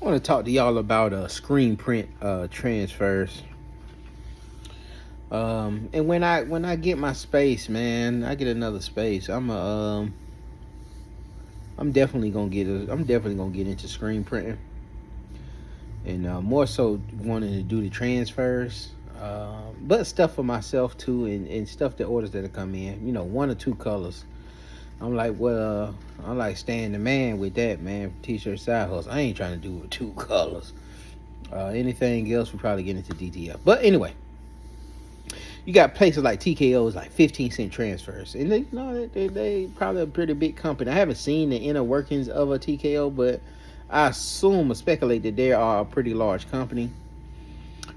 I want to talk to y'all about screen print transfers. And when I get my space, man, I get another space. I'm definitely gonna get into screen printing, and more so wanting to do the transfers. But stuff for myself too, and stuff the orders that come in. One or two colors. I'm like, well, I'm like staying the man with that, man. T-shirt side hustle. I ain't trying to do with two colors. Anything else, we probably get into DTF. But anyway, you got places like TKO's like 15-cent transfers, and they probably a pretty big company. I haven't seen the inner workings of a TKO, but I assume or speculate that they are a pretty large company.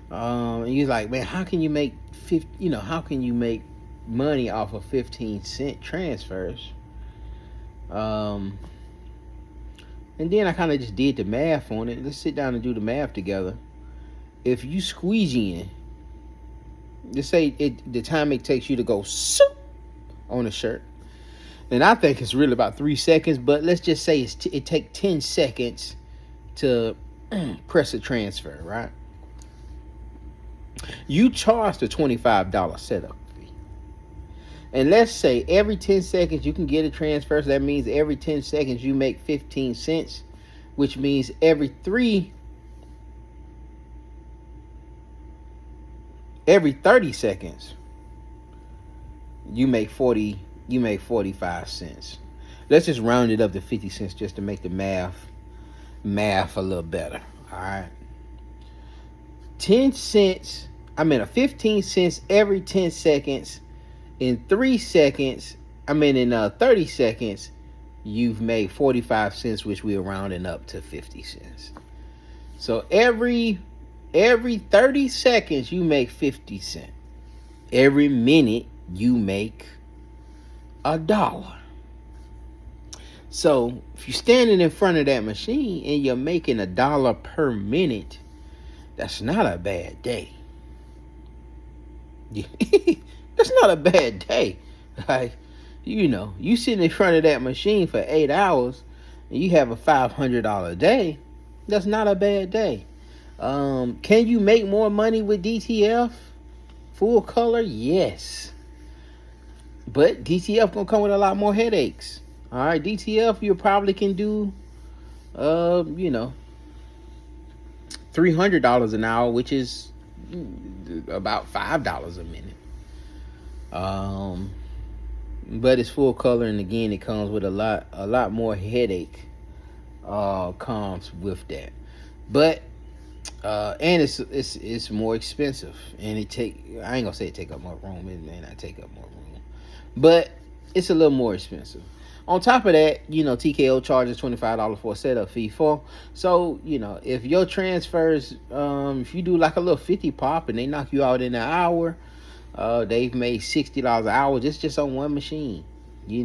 And you're like, man, how can you make how can you make money off of 15-cent transfers? And then I kind of just did the math on it. Let's sit down and do the math together. If you squeeze in, just say the time it takes you to go soup on a shirt, and I think it's really about 3 seconds, but let's just say it takes 10 seconds to press a transfer, right? You charge the $25 setup fee. And let's say every 10 seconds you can get a transfer. So that means every 10 seconds you make 15 cents, which means every 30 seconds you make 45 cents. Let's just round it up to 50 cents just to make the math a little better. All right. 15 cents every 10 seconds. In 30 seconds, you've made 45 cents, which we're rounding up to 50 cents. So every 30 seconds, you make 50 cents. Every minute, you make $1. So if you're standing in front of that machine and you're making $1 per minute, that's not a bad day. That's not a bad day. Like, you sitting in front of that machine for 8 hours and you have a $500 day. That's not a bad day. Can you make more money with DTF? Full color? Yes. But DTF gonna come with a lot more headaches. All right, DTF, you probably can do, $300 an hour, which is about $5 a minute. But it's full color, and again, it comes with a lot more headache. Comes with that, but and it's more expensive, and I ain't gonna say it take up more room. It may not take up more room, but it's a little more expensive. On top of that, TKO charges $25 for a setup fee for. So, if your transfers, if you do like a little 50 pop and they knock you out in an hour, they've made $60 an hour just on one machine. They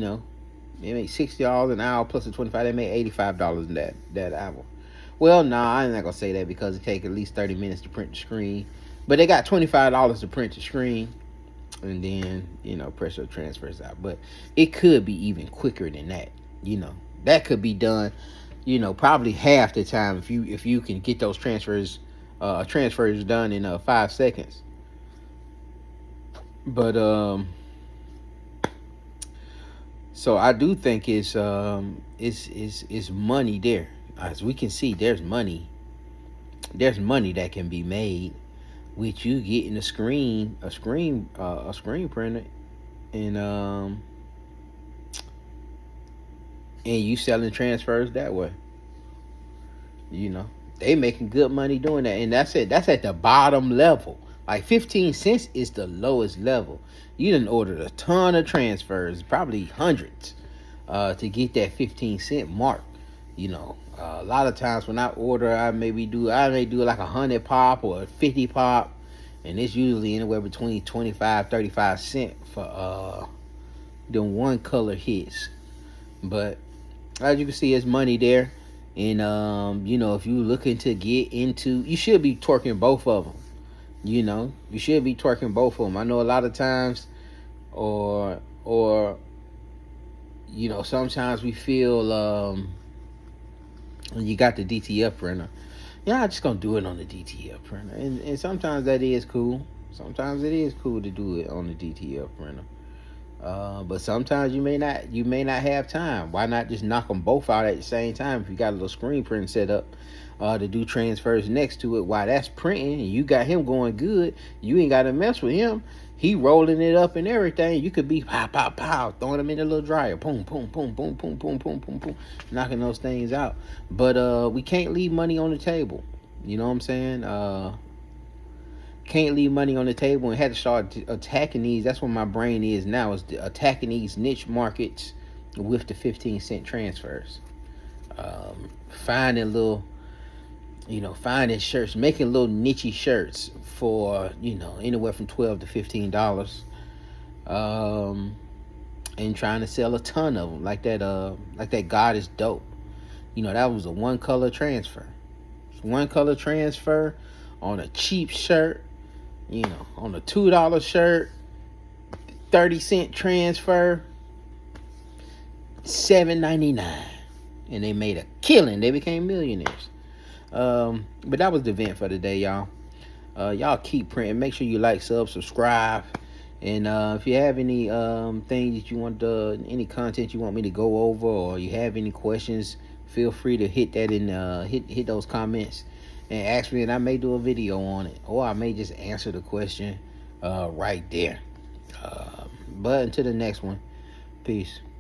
make $60 an hour plus the 25. They made $85 in that hour. Well, I'm not gonna say that because it takes at least 30 minutes to print the screen. But they got $25 to print the screen, and then press your transfers out. But it could be even quicker than that. That could be done probably half the time if you can get those transfers done in 5 seconds. But so I do think it's money there. As we can see, there's money that can be made with you getting a screen printer, and you selling transfers that way. They making good money doing that, and that's it. That's at the bottom level. Like 15 cents is the lowest level. You done ordered a ton of transfers, probably hundreds, to get that 15-cent mark. A lot of times when I order, I may do like 100 pop or 50 pop, and it's usually anywhere between 25-35 cents for them one color hits. But as you can see, it's money there, and if you looking to get into, you should be twerking both of them. You should be twerking both of them. I know a lot of times, or sometimes we feel You got the DTF printer. Yeah, I'm just gonna do it on the DTF printer, and sometimes that is cool. Sometimes it is cool to do it on the DTF printer. But sometimes you may not have time. Why not just knock them both out at the same time? If you got a little screen print set up to do transfers next to it, while that's printing, and you got him going good, you ain't got to mess with him. He rolling it up and everything. You could be pow pow pow, throwing them in the little dryer, boom boom boom boom boom boom boom boom boom, knocking those things out. But we can't leave money on the table. You know what I'm saying? Can't leave money on the table, and had to start attacking these. That's what my brain is now, is attacking these niche markets with the 15-cent transfers. Finding little, finding shirts, making little niche shirts for, anywhere from $12 to $15. And trying to sell a ton of them, like that God is dope. That was a one color transfer. One color transfer on a cheap shirt, on a $2 shirt, 30-cent transfer, $7.99, and they made a killing. They became millionaires. But that was the event for today, y'all. Y'all keep printing. Make sure you like, subscribe, and if you have any things that you want any content you want me to go over, or you have any questions, feel free to hit that in hit those comments and ask me, and I may do a video on it, or I may just answer the question right there. But until the next one, peace.